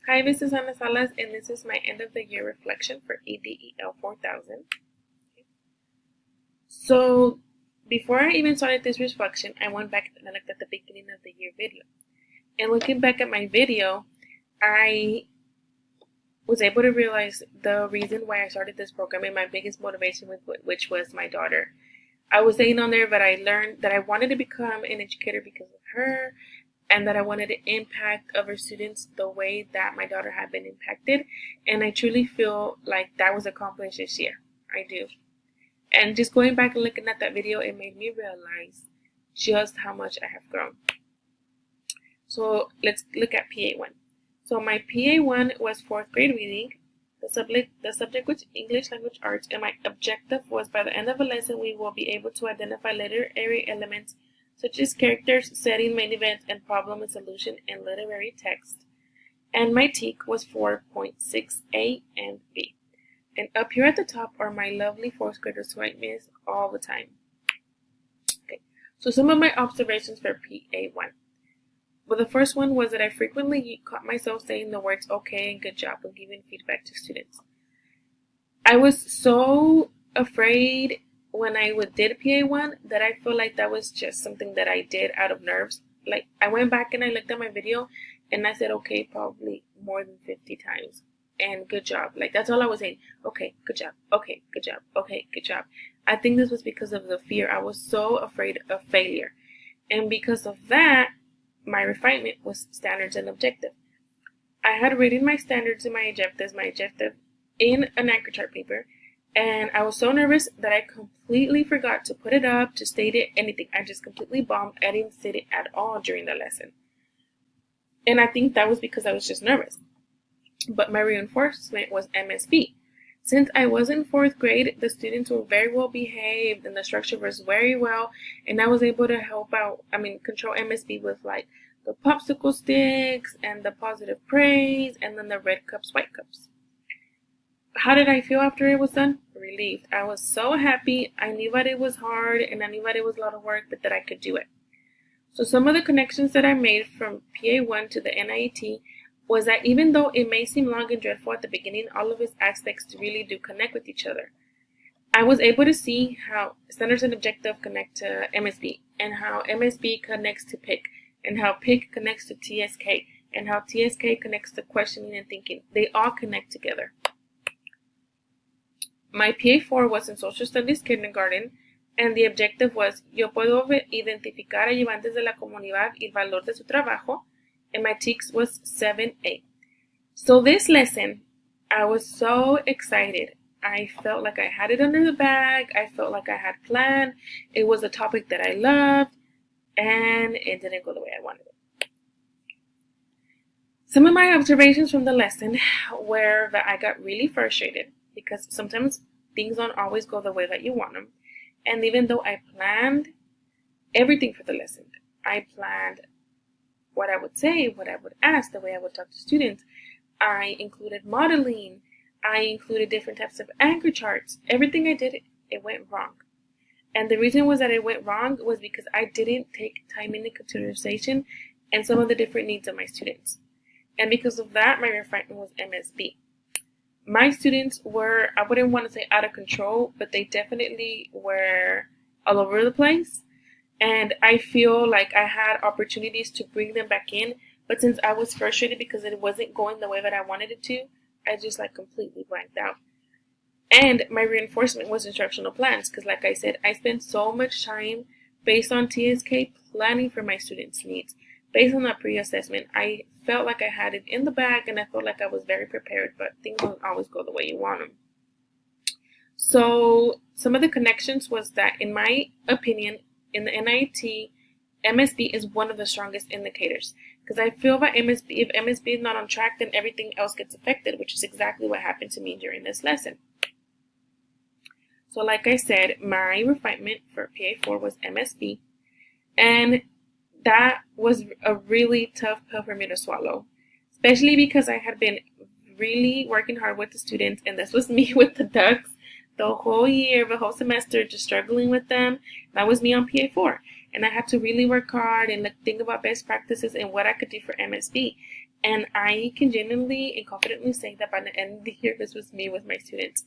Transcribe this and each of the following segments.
Hi, this is Ana Salas, and this is my end of the year reflection for EDEL 4000. So, before I even started this reflection, I went back and I looked at the beginning of the year video. And looking back at my video, I was able to realize the reason why I started this program and my biggest motivation with which was my daughter. I was saying on there that I learned that I wanted to become an educator because of her, and that I wanted to impact other students the way that my daughter had been impacted. And I truly feel like that was accomplished this year. I do. And just going back and looking at that video, it made me realize just how much I have grown. So let's look at PA1. So my PA1 was 4th grade reading. The subject was English Language Arts, and my objective was by the end of the lesson we will be able to identify literary elements such as characters, setting, main event, and problem and solution in literary text. And my TEK was 4.6A and B. And up here at the top are my lovely 4th graders who I miss all the time. Okay, so some of my observations for PA1. Well, the first one was that I frequently caught myself saying the words okay and good job when giving feedback to students. I was so afraid when I did PA1 that I feel like that was just something that I did out of nerves. Like, I went back and I looked at my video and I said okay probably more than 50 times. And good job. Like, that's all I was saying. Okay, good job. Okay, good job. Okay, good job. I think this was because of the fear. I was so afraid of failure. And because of that, my refinement was standards and objective. I had written my standards and my objective in an anchor chart paper, and I was so nervous that I completely forgot to put it up, to state it, anything. I just completely bombed. I didn't state it at all during the lesson. And I think that was because I was just nervous. But my reinforcement was MSB. Since I was in 4th grade, the students were very well behaved and the structure was very well, and I was able to control MSB with like the popsicle sticks and the positive praise and then the red cups, white cups. How did I feel after it was done? Relieved. I was so happy. I knew that it was hard and I knew that it was a lot of work, but that I could do it. So some of the connections that I made from PA1 to the NIET was that even though it may seem long and dreadful at the beginning, all of its aspects really do connect with each other. I was able to see how standards and objective connect to MSB, and how MSB connects to PIC, and how PIC connects to TSK, and how TSK connects to questioning and thinking. They all connect together. My PA4 was in Social Studies Kindergarten, and the objective was yo puedo identificar ayudantes de la comunidad y el valor de su trabajo, and my TEKS was 7A. So this lesson, I was so excited. I felt like I had it under the bag. I felt like I had planned. It was a topic that I loved, and it didn't go the way I wanted it. Some of my observations from the lesson were that I got really frustrated because sometimes things don't always go the way that you want them. And even though I planned everything for the lesson, I planned what I would say, what I would ask, the way I would talk to students. I included modeling. I included different types of anchor charts. Everything I did, it went wrong. And the reason was that it went wrong was because I didn't take time into consideration and some of the different needs of my students. And because of that, my refinement was MSB. My students were, I wouldn't want to say out of control, but they definitely were all over the place. And I feel like I had opportunities to bring them back in, but since I was frustrated because it wasn't going the way that I wanted it to, I just completely blanked out. And my reinforcement was instructional plans, because like I said, I spent so much time based on TSK planning for my students' needs. Based on that pre-assessment, I felt like I had it in the bag and I felt like I was very prepared, but things don't always go the way you want them. So some of the connections was that, in my opinion, in the NIET, MSB is one of the strongest indicators, because I feel that if MSB is not on track, then everything else gets affected, which is exactly what happened to me during this lesson. So like I said, my refinement for PA4 was MSB, and that was a really tough pill for me to swallow, especially because I had been really working hard with the students, and this was me with the ducks the whole year, the whole semester, just struggling with them. That was me on PA4. And I had to really work hard and think about best practices and what I could do for MSB. And I can genuinely and confidently say that by the end of the year, this was me with my students.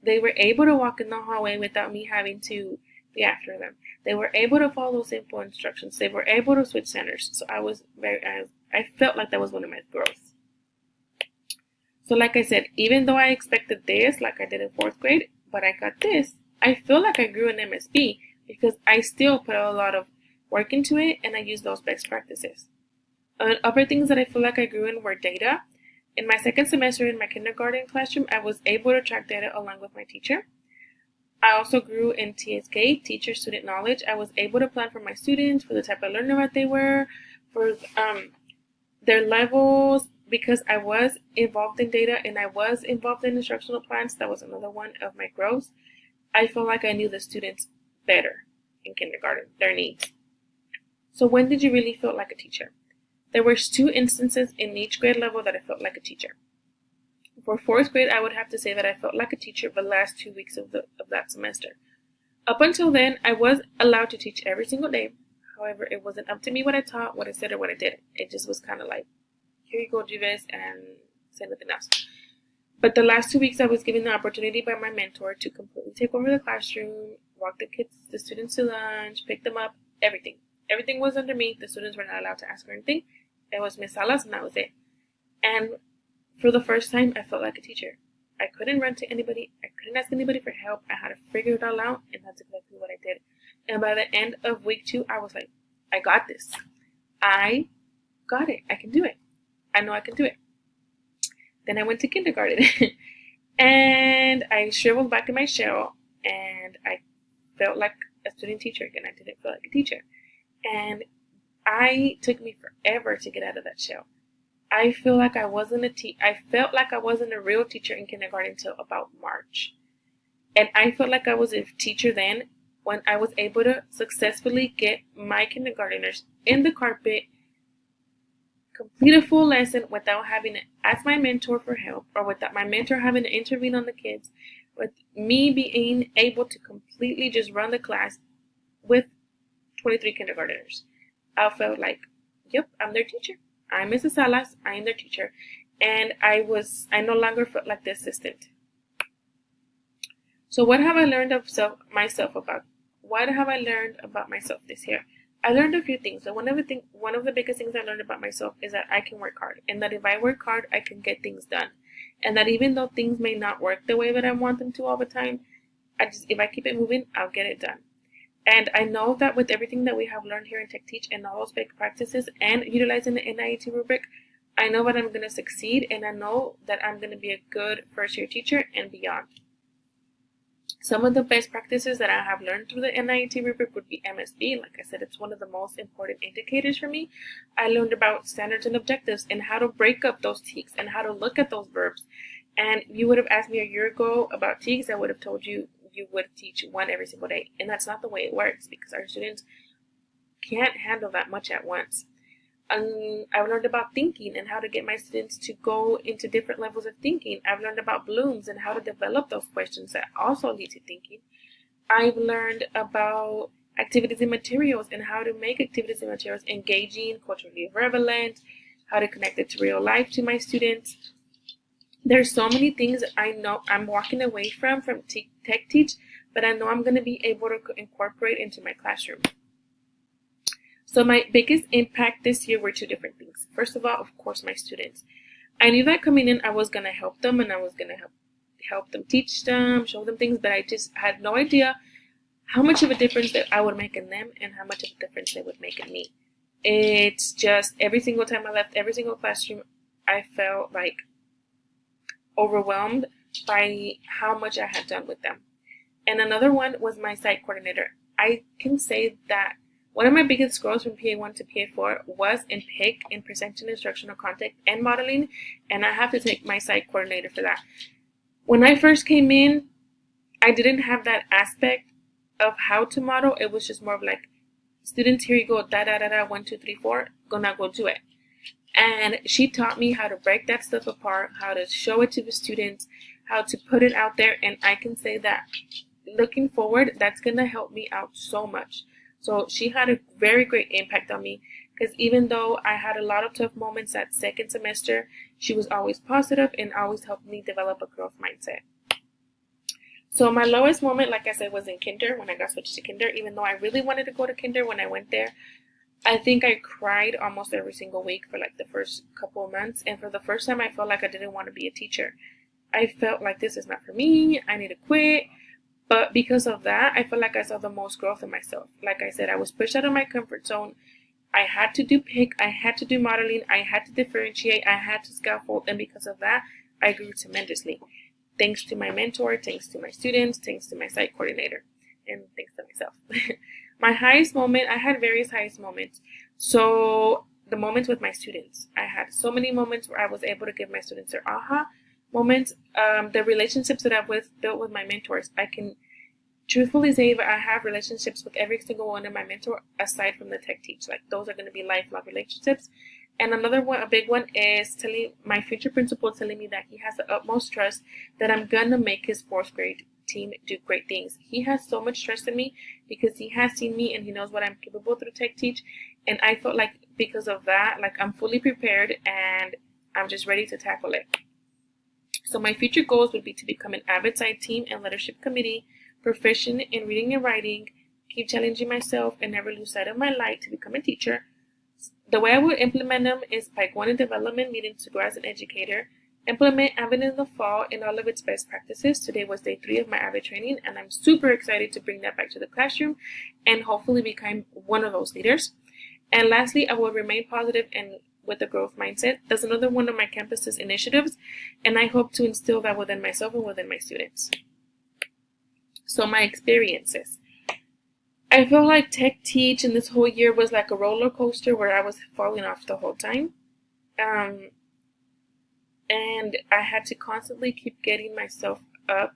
They were able to walk in the hallway without me having to be after them. They were able to follow simple instructions. They were able to switch centers. So I felt like that was one of my growths. So like I said, even though I expected this, like I did in 4th grade, but I got this, I feel like I grew in MSB because I still put a lot of work into it and I use those best practices. Other things that I feel like I grew in were data. In my 2nd semester in my kindergarten classroom, I was able to track data along with my teacher. I also grew in TSK, teacher-student knowledge. I was able to plan for my students, for the type of learner that they were, for their levels, because I was involved in data and I was involved in instructional plans. That was another one of my growths. I felt like I knew the students better in kindergarten, their needs. So when did you really feel like a teacher? There were 2 instances in each grade level that I felt like a teacher. For 4th grade, I would have to say that I felt like a teacher the last 2 weeks of that semester. Up until then, I was allowed to teach every single day. However, it wasn't up to me what I taught, what I said, or what I did. It just was kind of like, here you go, do this, and say nothing else. But the last 2 weeks, I was given the opportunity by my mentor to completely take over the classroom, walk the students to lunch, pick them up, everything. Everything was under me. The students were not allowed to ask for anything. It was Miss Salas, and that was it. And for the first time, I felt like a teacher. I couldn't run to anybody. I couldn't ask anybody for help. I had to figure it all out, and that's exactly what I did. And by the end of week 2, I was like, I got this. I got it. I can do it. I know I can do it. Then I went to kindergarten, and I shriveled back in my shell, and I felt like a student teacher again. I didn't feel like a teacher. And it took me forever to get out of that shell. I feel like I wasn't I felt like I wasn't a real teacher in kindergarten until about March. And I felt like I was a teacher then when I was able to successfully get my kindergartners in the carpet, complete a full lesson without having to ask my mentor for help or without my mentor having to intervene on the kids, with me being able to completely just run the class with 23 kindergartners. I felt like, yep, I'm their teacher. I'm Mrs. Salas. I am their teacher. And I no longer felt like the assistant. So what have I learned of myself about myself this year? I learned a few things. So one of the biggest things I learned about myself is that I can work hard, and that if I work hard, I can get things done. And that even though things may not work the way that I want them to all the time, if I keep it moving, I'll get it done. And I know that with everything that we have learned here in Tech Teach and all those big practices and utilizing the NIET rubric, I know that I'm going to succeed, and I know that I'm going to be a good first-year teacher and beyond. Some of the best practices that I have learned through the NIET rubric would be MSB. Like I said, it's one of the most important indicators for me. I learned about standards and objectives and how to break up those TEKS and how to look at those verbs. And you would have asked me a year ago about TEKS, I would have told you would teach one every single day. And that's not the way it works because our students can't handle that much at once. I've learned about thinking and how to get my students to go into different levels of thinking. I've learned about blooms and how to develop those questions that also lead to thinking. I've learned about activities and materials and how to make activities and materials engaging, culturally relevant, how to connect it to real life to my students. There's so many things I know I'm walking away from Tech Teach, but I know I'm going to be able to incorporate into my classroom. So my biggest impact this year were 2 different things. First of all, of course, my students. I knew that coming in, I was going to help them, and I was going to help them, teach them, show them things, but I just had no idea how much of a difference that I would make in them and how much of a difference they would make in me. It's just every single time I left every single classroom, I felt like overwhelmed by how much I had done with them. And another one was my site coordinator. I can say that one of my biggest growths from PA1 to PA4 was in PIC, in presenting instructional content and modeling, and I have to take my site coordinator for that. When I first came in, I didn't have that aspect of how to model. It was just more of like, students, here you go, 1, 2, 3, 4, gonna go do it. And she taught me how to break that stuff apart, how to show it to the students, how to put it out there. And I can say that looking forward, that's going to help me out so much. So she had a very great impact on me because even though I had a lot of tough moments that second semester, she was always positive and always helped me develop a growth mindset. So my lowest moment, like I said, was in kinder, when I got switched to kinder. Even though I really wanted to go to kinder when I went there, I think I cried almost every single week for like the first couple of months. And for the first time, I felt like I didn't want to be a teacher. I felt like this is not for me. I need to quit. But because of that, I felt like I saw the most growth in myself. Like I said, I was pushed out of my comfort zone. I had to do PIC. I had to do modeling. I had to differentiate. I had to scaffold. And because of that, I grew tremendously. Thanks to my mentor, thanks to my students, thanks to my site coordinator, and thanks to myself. My highest moment, I had various highest moments. So the moments with my students, I had so many moments where I was able to give my students their aha moments. The relationships that I've built with my mentors, I can truthfully say that I have relationships with every single one of my mentors aside from the tech teach. Like, those are going to be lifelong relationships. And another one, a big one, is telling my future principal, telling me that he has the utmost trust that I'm gonna make his 4th grade team do great things. He has so much trust in me because he has seen me and he knows what I'm capable through Tech Teach. And I felt like because of that, like, I'm fully prepared and I'm just ready to tackle it. So my future goals would be to become an avid side team and leadership committee, proficient in reading and writing, keep challenging myself, and never lose sight of my light to become a teacher. The way I would implement them is by going to development meetings to grow as an educator, implement Avid in the fall and all of its best practices. Today was day 3 of my Avid training, and I'm super excited to bring that back to the classroom and hopefully become one of those leaders. And lastly, I will remain positive and with a growth mindset. That's another one of my campus's initiatives, and I hope to instill that within myself and within my students. So my experiences. I felt like Tech Teach in this whole year was like a roller coaster where I was falling off the whole time. And I had to constantly keep getting myself up.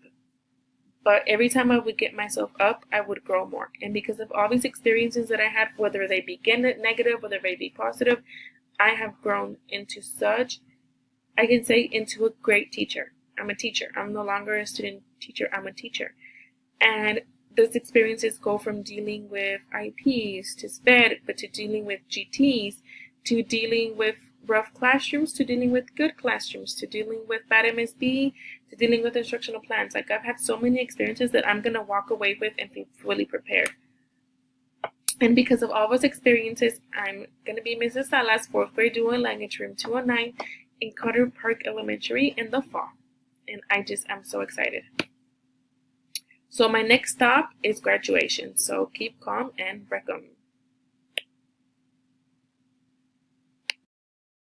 But every time I would get myself up, I would grow more. And because of all these experiences that I had, whether they be negative, whether they be positive, I have grown into I can say, into a great teacher. I'm a teacher. I'm no longer a student teacher. I'm a teacher. And those experiences go from dealing with IPs to SPED, but to dealing with GTs, to dealing with rough classrooms, to dealing with good classrooms, to dealing with bad MSB, to dealing with instructional plans. Like, I've had so many experiences that I'm going to walk away with and be fully prepared. And because of all those experiences, I'm going to be Mrs. Salas, 4th grade dual language, room 209 in Carter Park Elementary in the fall. And I'm so excited. So my next stop is graduation. So keep calm and reckoned.